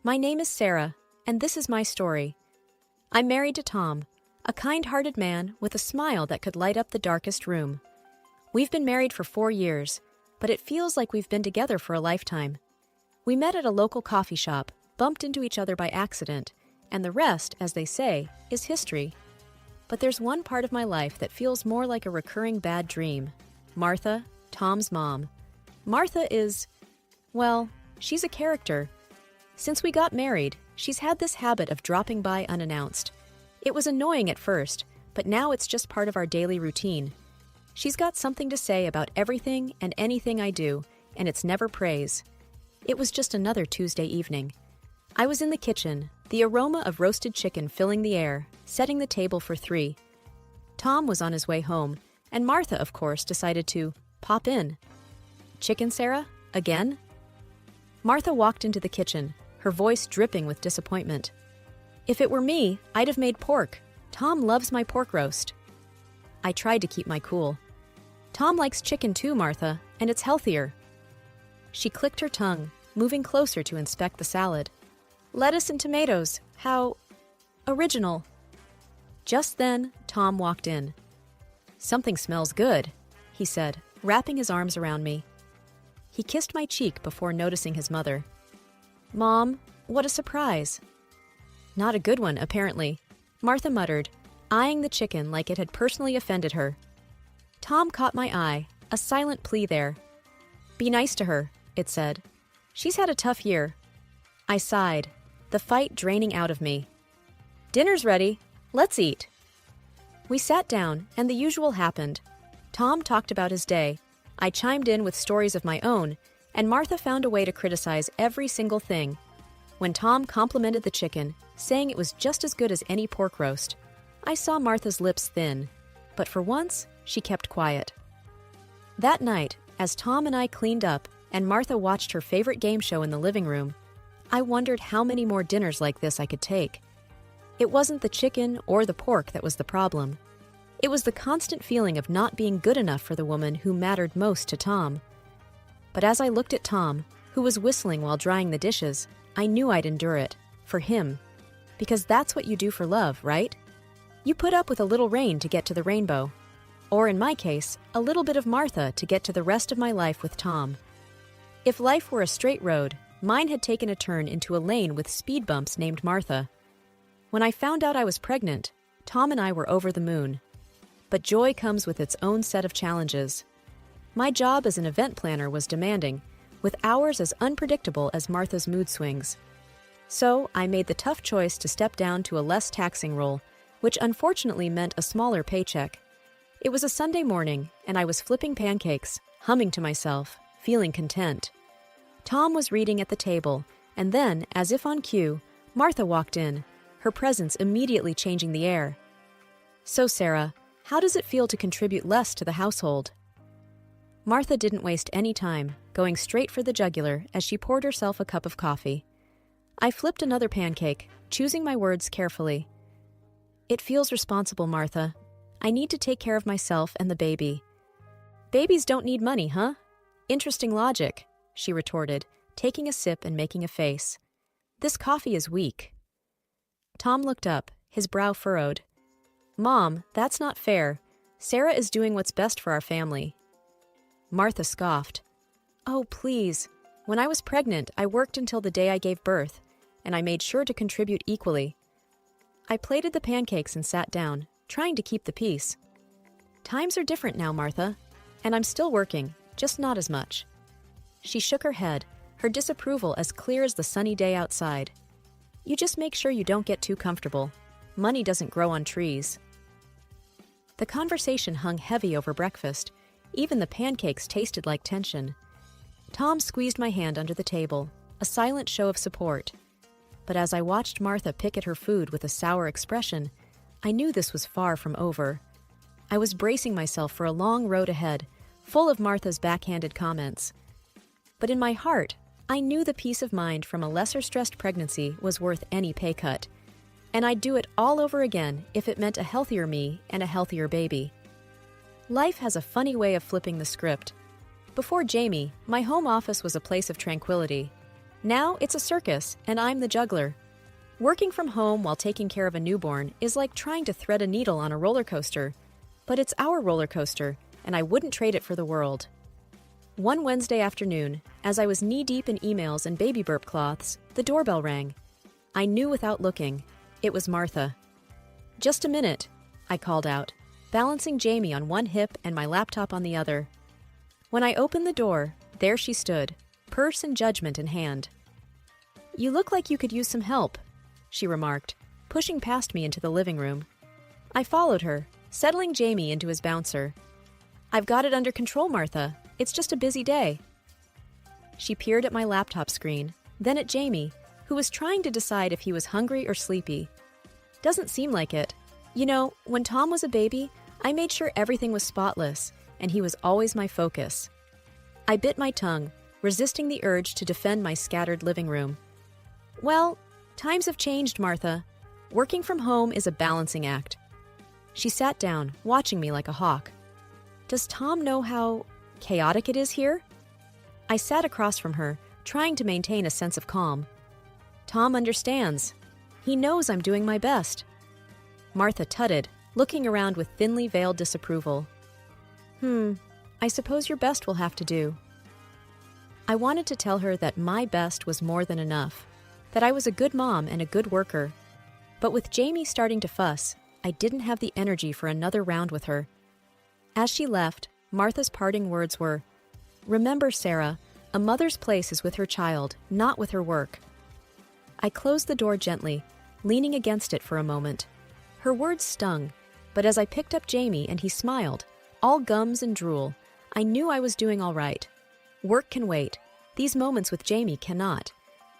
My name is Sarah, and this is my story. I'm married to Tom, a kind-hearted man with a smile that could light up the darkest room. We've been married for 4 years, but it feels like we've been together for a lifetime. We met at a local coffee shop, bumped into each other by accident, and the rest, as they say, is history. But there's one part of my life that feels more like a recurring bad dream. Martha, Tom's mom. Martha is, well, she's a character. Since we got married, she's had this habit of dropping by unannounced. It was annoying at first, but now it's just part of our daily routine. She's got something to say about everything and anything I do, and it's never praise. It was just another Tuesday evening. I was in the kitchen, the aroma of roasted chicken filling the air, setting the table for 3. Tom was on his way home, and Martha, of course, decided to pop in. Chicken, Sarah? Again? Martha walked into the kitchen, her voice dripping with disappointment. If it were me, I'd have made pork. Tom loves my pork roast. I tried to keep my cool. Tom likes chicken too, Martha, and it's healthier. She clicked her tongue, moving closer to inspect the salad. Lettuce and tomatoes. How original. Just then, Tom walked in. Something smells good, he said, wrapping his arms around me. He kissed my cheek before noticing his mother. Mom, what a surprise. Not a good one, apparently, Martha muttered, eyeing the chicken like it had personally offended her. Tom caught my eye, a silent plea there. Be nice to her, it said. She's had a tough year. I sighed, the fight draining out of me. Dinner's ready. Let's eat. We sat down, and the usual happened. Tom talked about his day. I chimed in with stories of my own, and Martha found a way to criticize every single thing. When Tom complimented the chicken, saying it was just as good as any pork roast, I saw Martha's lips thin, but for once, she kept quiet. That night, as Tom and I cleaned up and Martha watched her favorite game show in the living room, I wondered how many more dinners like this I could take. It wasn't the chicken or the pork that was the problem. It was the constant feeling of not being good enough for the woman who mattered most to Tom. But as I looked at Tom, who was whistling while drying the dishes, I knew I'd endure it, for him. Because that's what you do for love, right? You put up with a little rain to get to the rainbow. Or in my case, a little bit of Martha to get to the rest of my life with Tom. If life were a straight road, mine had taken a turn into a lane with speed bumps named Martha. When I found out I was pregnant, Tom and I were over the moon. But joy comes with its own set of challenges. My job as an event planner was demanding, with hours as unpredictable as Martha's mood swings. So I made the tough choice to step down to a less taxing role, which unfortunately meant a smaller paycheck. It was a Sunday morning, and I was flipping pancakes, humming to myself, feeling content. Tom was reading at the table, and then, as if on cue, Martha walked in, her presence immediately changing the air. So, Sarah, how does it feel to contribute less to the household? Martha didn't waste any time, going straight for the jugular as she poured herself a cup of coffee. I flipped another pancake, choosing my words carefully. It feels responsible, Martha. I need to take care of myself and the baby. Babies don't need money, huh? Interesting logic, she retorted, taking a sip and making a face. This coffee is weak. Tom looked up, his brow furrowed. Mom, that's not fair. Sarah is doing what's best for our family. Martha scoffed. Oh, please. When I was pregnant, I worked until the day I gave birth, and I made sure to contribute equally. I plated the pancakes and sat down, trying to keep the peace. Times are different now, Martha, and I'm still working, just not as much. She shook her head, her disapproval as clear as the sunny day outside. You just make sure you don't get too comfortable. Money doesn't grow on trees. The conversation hung heavy over breakfast. Even the pancakes tasted like tension. Tom squeezed my hand under the table, a silent show of support. But as I watched Martha pick at her food with a sour expression, I knew this was far from over. I was bracing myself for a long road ahead, full of Martha's backhanded comments. But in my heart, I knew the peace of mind from a lesser-stressed pregnancy was worth any pay cut. And I'd do it all over again if it meant a healthier me and a healthier baby. Life has a funny way of flipping the script. Before Jamie, my home office was a place of tranquility. Now it's a circus, and I'm the juggler. Working from home while taking care of a newborn is like trying to thread a needle on a roller coaster. But it's our roller coaster, and I wouldn't trade it for the world. One Wednesday afternoon, as I was knee-deep in emails and baby burp cloths, the doorbell rang. I knew without looking. It was Martha. "Just a minute," I called out, balancing Jamie on one hip and my laptop on the other. When I opened the door, there she stood, purse and judgment in hand. "You look like you could use some help," she remarked, pushing past me into the living room. I followed her, settling Jamie into his bouncer. "I've got it under control, Martha. It's just a busy day." She peered at my laptop screen, then at Jamie, who was trying to decide if he was hungry or sleepy. "Doesn't seem like it. You know, when Tom was a baby, I made sure everything was spotless, and he was always my focus." I bit my tongue, resisting the urge to defend my scattered living room. "Well, times have changed, Martha. Working from home is a balancing act." She sat down, watching me like a hawk. "Does Tom know how chaotic it is here?" I sat across from her, trying to maintain a sense of calm. "Tom understands. He knows I'm doing my best." Martha tutted, looking around with thinly veiled disapproval. I suppose your best will have to do." I wanted to tell her that my best was more than enough, that I was a good mom and a good worker. But with Jamie starting to fuss, I didn't have the energy for another round with her. As she left, Martha's parting words were, "Remember, Sarah, a mother's place is with her child, not with her work." I closed the door gently, leaning against it for a moment. Her words stung, but as I picked up Jamie and he smiled, all gums and drool, I knew I was doing all right. Work can wait. These moments with Jamie cannot.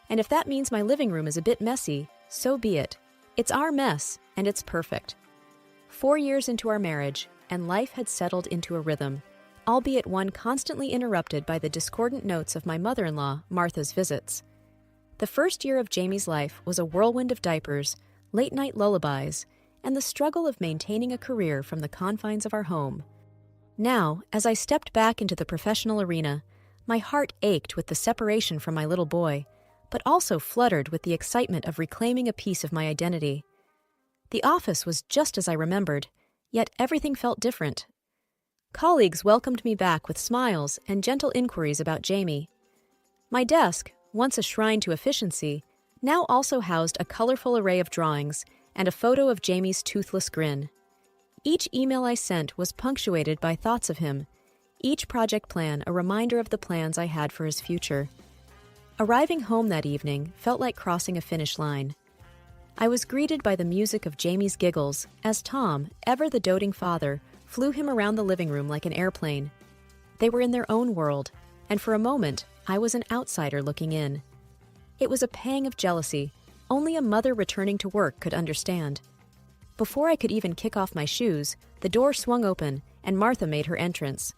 And if that means my living room is a bit messy, so be it. It's our mess, and it's perfect. 4 years into our marriage, and life had settled into a rhythm, albeit one constantly interrupted by the discordant notes of my mother-in-law, Martha's visits. The first year of Jamie's life was a whirlwind of diapers, late-night lullabies, and the struggle of maintaining a career from the confines of our home. Now, as I stepped back into the professional arena, my heart ached with the separation from my little boy, but also fluttered with the excitement of reclaiming a piece of my identity. The office was just as I remembered, yet everything felt different. Colleagues welcomed me back with smiles and gentle inquiries about Jamie. My desk, once a shrine to efficiency, now also housed a colorful array of drawings and a photo of Jamie's toothless grin. Each email I sent was punctuated by thoughts of him, each project plan a reminder of the plans I had for his future. Arriving home that evening felt like crossing a finish line. I was greeted by the music of Jamie's giggles as Tom, ever the doting father, flew him around the living room like an airplane. They were in their own world, and for a moment, I was an outsider looking in. It was a pang of jealousy only a mother returning to work could understand. Before I could even kick off my shoes, the door swung open and Martha made her entrance.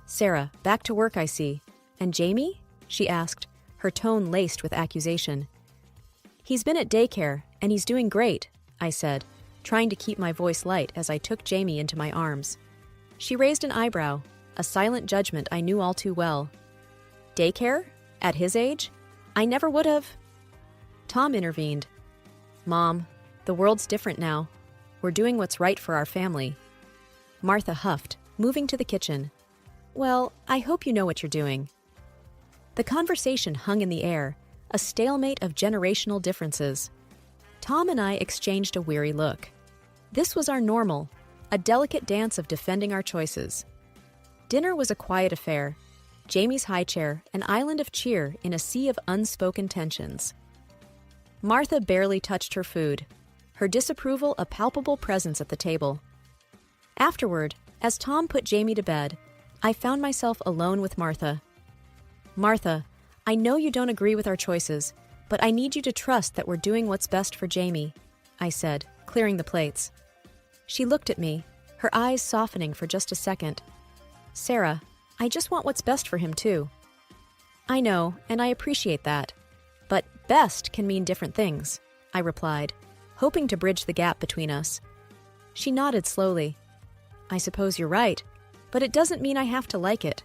"Sarah, back to work, I see. And Jamie?" she asked, her tone laced with accusation. "He's been at daycare, and he's doing great," I said, trying to keep my voice light as I took Jamie into my arms. She raised an eyebrow, a silent judgment I knew all too well. "Daycare? At his age? I never would have." Tom intervened. "Mom, the world's different now. We're doing what's right for our family." Martha huffed, moving to the kitchen. "Well, I hope you know what you're doing." The conversation hung in the air, a stalemate of generational differences. Tom and I exchanged a weary look. This was our normal, a delicate dance of defending our choices. Dinner was a quiet affair. Jamie's high chair, an island of cheer in a sea of unspoken tensions. Martha barely touched her food, her disapproval a palpable presence at the table. Afterward, as Tom put Jamie to bed, I found myself alone with Martha. "Martha, I know you don't agree with our choices, but I need you to trust that we're doing what's best for Jamie," I said, clearing the plates. She looked at me, her eyes softening for just a second. "Sarah, I just want what's best for him too." "I know, and I appreciate that. But best can mean different things," I replied, hoping to bridge the gap between us. She nodded slowly. "I suppose you're right, but it doesn't mean I have to like it."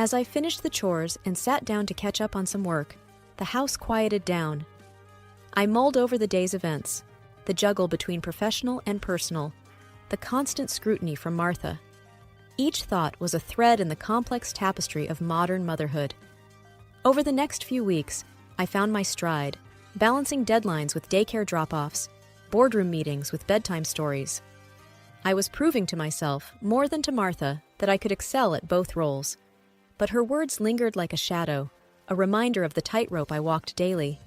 As I finished the chores and sat down to catch up on some work, the house quieted down. I mulled over the day's events, the juggle between professional and personal, the constant scrutiny from Martha. Each thought was a thread in the complex tapestry of modern motherhood. Over the next few weeks, I found my stride, balancing deadlines with daycare drop-offs, boardroom meetings with bedtime stories. I was proving to myself, more than to Martha, that I could excel at both roles. But her words lingered like a shadow, a reminder of the tightrope I walked daily.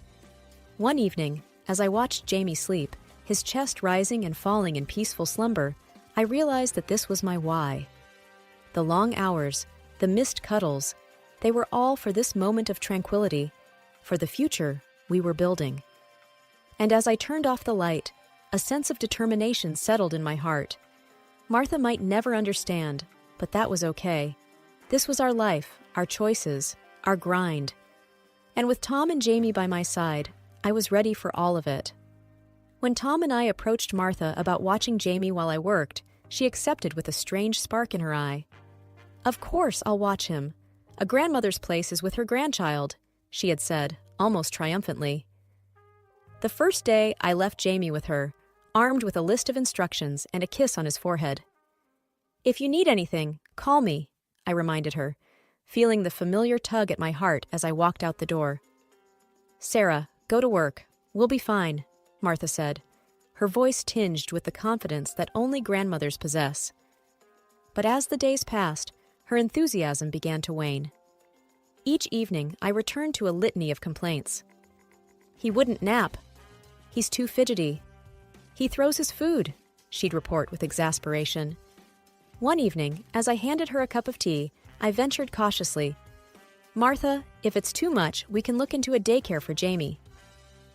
One evening, as I watched Jamie sleep, his chest rising and falling in peaceful slumber, I realized that this was my why. The long hours, the missed cuddles, they were all for this moment of tranquility, for the future we were building. And as I turned off the light, a sense of determination settled in my heart. Martha might never understand, but that was okay. This was our life, our choices, our grind. And with Tom and Jamie by my side, I was ready for all of it. When Tom and I approached Martha about watching Jamie while I worked, she accepted with a strange spark in her eye. "Of course, I'll watch him. A grandmother's place is with her grandchild," she had said, almost triumphantly. The first day, I left Jamie with her, armed with a list of instructions and a kiss on his forehead. "If you need anything, call me," I reminded her, feeling the familiar tug at my heart as I walked out the door. "Sarah, go to work. We'll be fine," Martha said, her voice tinged with the confidence that only grandmothers possess. But as the days passed, her enthusiasm began to wane. Each evening, I returned to a litany of complaints. "He wouldn't nap. He's too fidgety. He throws his food," she'd report with exasperation. One evening, as I handed her a cup of tea, I ventured cautiously, "Martha, if it's too much, we can look into a daycare for Jamie."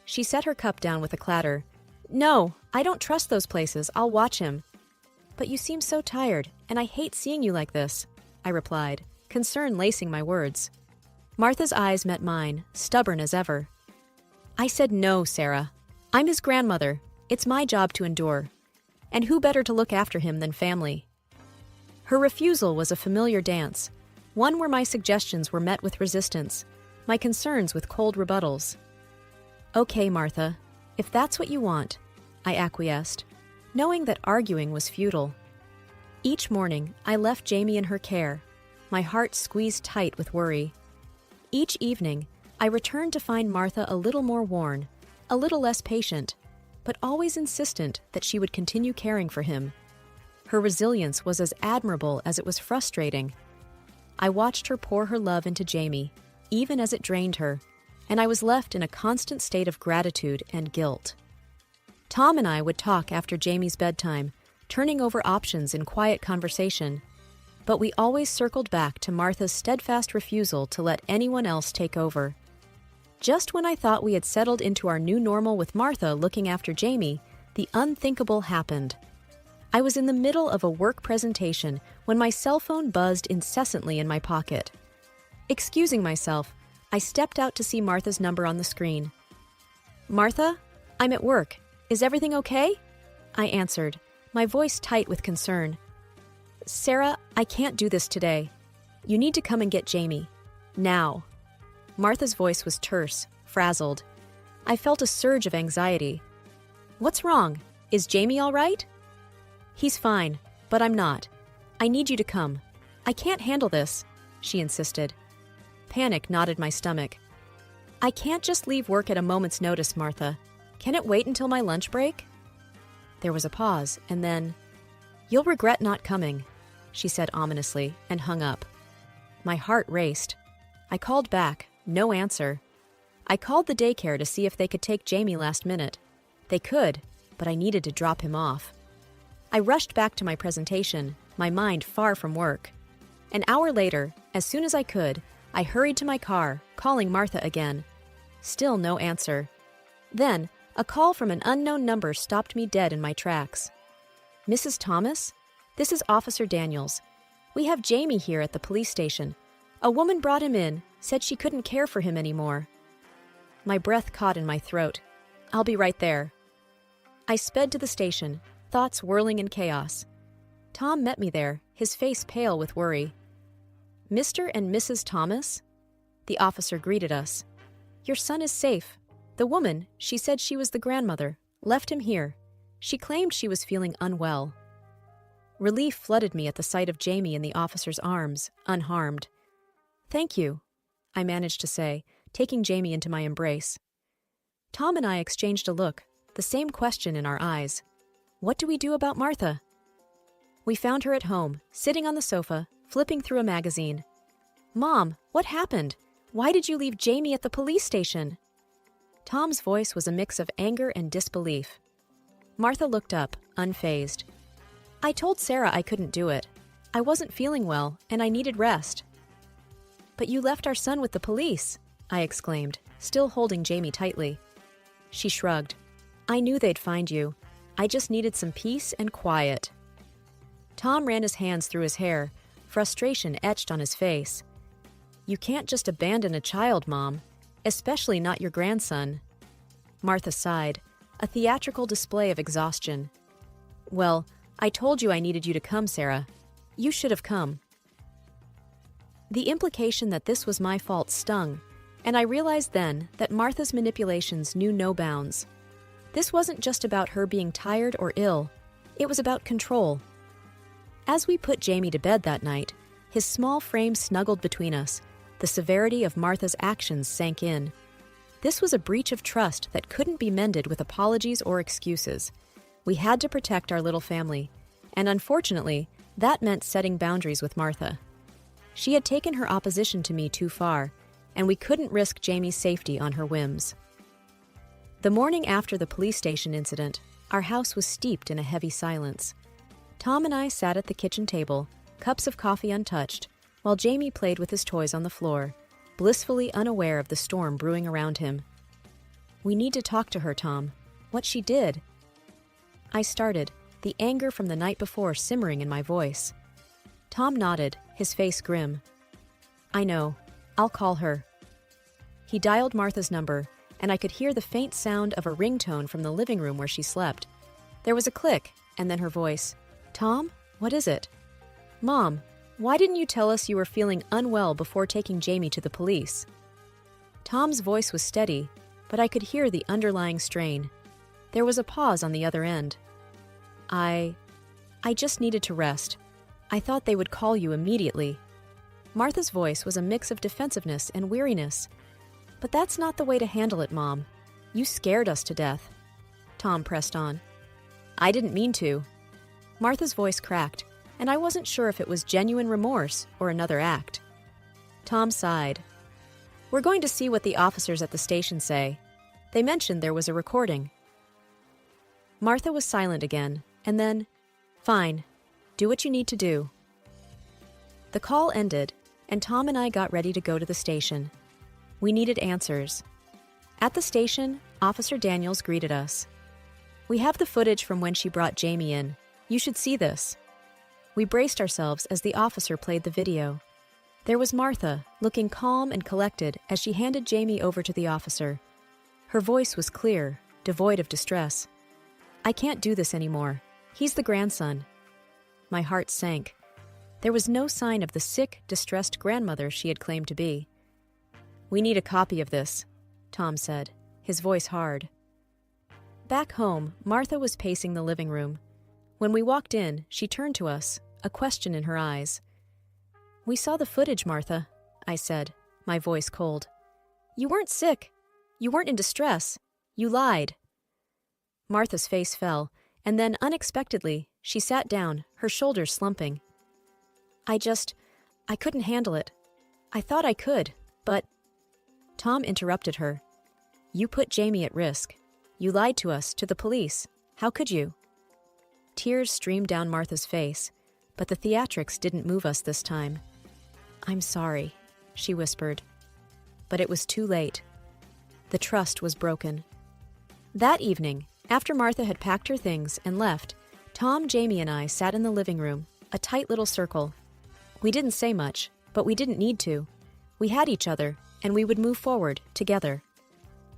She set her cup down with a clatter. "No, I don't trust those places. I'll watch him." "But you seem so tired, and I hate seeing you like this," I replied, concern lacing my words. Martha's eyes met mine, stubborn as ever. "I said no, Sarah. I'm his grandmother. It's my job to endure. And who better to look after him than family?" Her refusal was a familiar dance, one where my suggestions were met with resistance, my concerns with cold rebuttals. "Okay, Martha, if that's what you want," I acquiesced, knowing that arguing was futile. Each morning, I left Jamie in her care, my heart squeezed tight with worry. Each evening, I returned to find Martha a little more worn, a little less patient, but always insistent that she would continue caring for him. Her resilience was as admirable as it was frustrating. I watched her pour her love into Jamie, even as it drained her, and I was left in a constant state of gratitude and guilt. Tom and I would talk after Jamie's bedtime, turning over options in quiet conversation, but we always circled back to Martha's steadfast refusal to let anyone else take over. Just when I thought we had settled into our new normal with Martha looking after Jamie, the unthinkable happened. I was in the middle of a work presentation when my cell phone buzzed incessantly in my pocket. Excusing myself, I stepped out to see Martha's number on the screen. "Martha, I'm at work. Is everything okay?" I answered, my voice tight with concern. "Sarah, I can't do this today. You need to come and get Jamie. Now." Martha's voice was terse, frazzled. I felt a surge of anxiety. "What's wrong? Is Jamie all right?" "He's fine, but I'm not. I need you to come. I can't handle this," she insisted. Panic knotted my stomach. "I can't just leave work at a moment's notice, Martha. Can it wait until my lunch break?" There was a pause, and then, "You'll regret not coming," she said ominously, and hung up. My heart raced. I called back, no answer. I called the daycare to see if they could take Jamie last minute. They could, but I needed to drop him off. I rushed back to my presentation, my mind far from work. An hour later, as soon as I could, I hurried to my car, calling Martha again. Still no answer. Then, a call from an unknown number stopped me dead in my tracks. "Mrs. Thomas? This is Officer Daniels. We have Jamie here at the police station. A woman brought him in, said she couldn't care for him anymore." My breath caught in my throat. "I'll be right there." I sped to the station, thoughts whirling in chaos. Tom met me there, his face pale with worry. Mr. and Mrs. Thomas? The officer greeted us. Your son is safe. The woman, she said she was the grandmother, left him here. She claimed she was feeling unwell. Relief flooded me at the sight of Jamie in the officer's arms, unharmed. Thank you, I managed to say, taking Jamie into my embrace. Tom and I exchanged a look, the same question in our eyes. What do we do about Martha? We found her at home, sitting on the sofa, flipping through a magazine. Mom, what happened? Why did you leave Jamie at the police station? Tom's voice was a mix of anger and disbelief. Martha looked up, unfazed. I told Sarah I couldn't do it. I wasn't feeling well, and I needed rest. But you left our son with the police, I exclaimed, still holding Jamie tightly. She shrugged. I knew they'd find you. I just needed some peace and quiet. Tom ran his hands through his hair, frustration etched on his face. You can't just abandon a child, Mom, especially not your grandson. Martha sighed, a theatrical display of exhaustion. Well, I told you I needed you to come, Sarah. You should have come. The implication that this was my fault stung, and I realized then that Martha's manipulations knew no bounds. This wasn't just about her being tired or ill, it was about control. As we put Jamie to bed that night, his small frame snuggled between us. The severity of Martha's actions sank in. This was a breach of trust that couldn't be mended with apologies or excuses. We had to protect our little family, and unfortunately, that meant setting boundaries with Martha. She had taken her opposition to me too far, and we couldn't risk Jamie's safety on her whims. The morning after the police station incident, our house was steeped in a heavy silence. Tom and I sat at the kitchen table, cups of coffee untouched, while Jamie played with his toys on the floor, blissfully unaware of the storm brewing around him. We need to talk to her, Tom. What she did. I started, the anger from the night before simmering in my voice. Tom nodded, his face grim. I know. I'll call her. He dialed Martha's number, and I could hear the faint sound of a ringtone from the living room where she slept. There was a click, and then her voice. Tom, what is it? Mom, why didn't you tell us you were feeling unwell before taking Jamie to the police? Tom's voice was steady, but I could hear the underlying strain. There was a pause on the other end. I just needed to rest. I thought they would call you immediately. Martha's voice was a mix of defensiveness and weariness. But that's not the way to handle it, Mom. You scared us to death. Tom pressed on. I didn't mean to. Martha's voice cracked, and I wasn't sure if it was genuine remorse or another act. Tom sighed. We're going to see what the officers at the station say. They mentioned there was a recording. Martha was silent again, and then, Fine. Do what you need to do. The call ended, and Tom and I got ready to go to the station. We needed answers. At the station, Officer Daniels greeted us. We have the footage from when she brought Jamie in. You should see this. We braced ourselves as the officer played the video. There was Martha, looking calm and collected as she handed Jamie over to the officer. Her voice was clear, devoid of distress. I can't do this anymore. He's the grandson. My heart sank. There was no sign of the sick, distressed grandmother she had claimed to be. We need a copy of this, Tom said, his voice hard. Back home, Martha was pacing the living room. When we walked in, she turned to us, a question in her eyes. We saw the footage, Martha, I said, my voice cold. You weren't sick. You weren't in distress. You lied. Martha's face fell, and then, unexpectedly, she sat down, her shoulders slumping. I couldn't handle it. I thought I could, but... Tom interrupted her. You put Jamie at risk. You lied to us, to the police. How could you? Tears streamed down Martha's face, but the theatrics didn't move us this time. I'm sorry, she whispered. But it was too late. The trust was broken. That evening, after Martha had packed her things and left, Tom, Jamie, and I sat in the living room, a tight little circle. We didn't say much, but we didn't need to. We had each other, and we would move forward, together.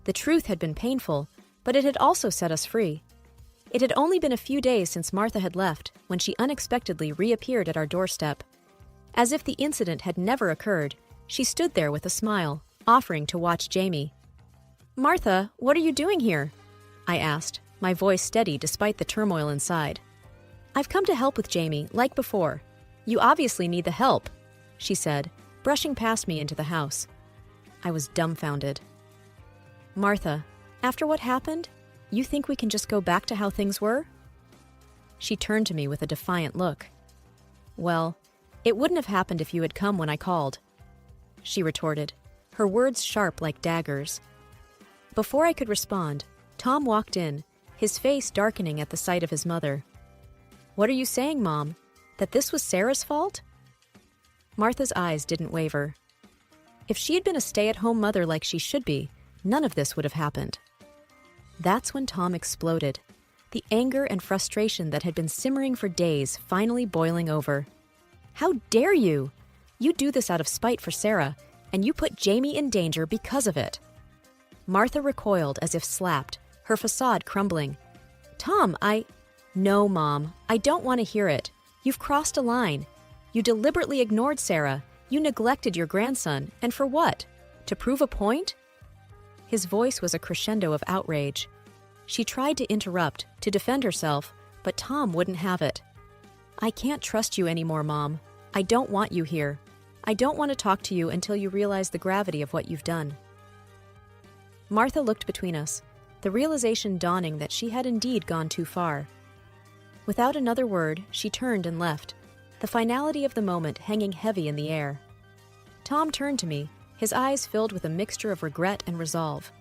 The truth had been painful, but it had also set us free. It had only been a few days since Martha had left when she unexpectedly reappeared at our doorstep. As if the incident had never occurred, she stood there with a smile, offering to watch Jamie. "Martha, what are you doing here?" I asked, my voice steady despite the turmoil inside. "I've come to help with Jamie, like before. You obviously need the help," she said, brushing past me into the house. I was dumbfounded. "Martha, after what happened, you think we can just go back to how things were?" She turned to me with a defiant look. "Well, it wouldn't have happened if you had come when I called," she retorted, her words sharp like daggers. Before I could respond, Tom walked in, his face darkening at the sight of his mother. "What are you saying, Mom? That this was Sarah's fault?" Martha's eyes didn't waver. If she had been a stay-at-home mother like she should be, none of this would have happened. That's when Tom exploded, the anger and frustration that had been simmering for days finally boiling over. "How dare you? You do this out of spite for Sarah, and you put Jamie in danger because of it." Martha recoiled as if slapped, her facade crumbling. "Tom, No, Mom, I don't want to hear it. You've crossed a line. You deliberately ignored Sarah. You neglected your grandson, and for what? To prove a point?" His voice was a crescendo of outrage. She tried to interrupt, to defend herself, but Tom wouldn't have it. "I can't trust you anymore, Mom. I don't want you here. I don't want to talk to you until you realize the gravity of what you've done." Martha looked between us, the realization dawning that she had indeed gone too far. Without another word, she turned and left, the finality of the moment hanging heavy in the air. Tom turned to me, his eyes filled with a mixture of regret and resolve.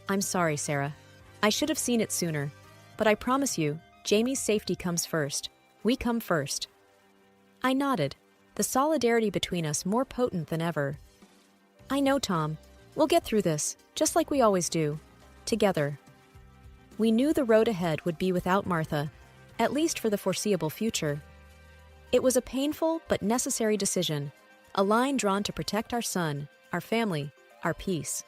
"I'm sorry, Sarah. I should have seen it sooner. But I promise you, Jamie's safety comes first. We come first." I nodded, the solidarity between us more potent than ever. "I know, Tom. We'll get through this, just like we always do. Together." We knew the road ahead would be without Martha, at least for the foreseeable future. It was a painful but necessary decision, a line drawn to protect our son, our family, our peace.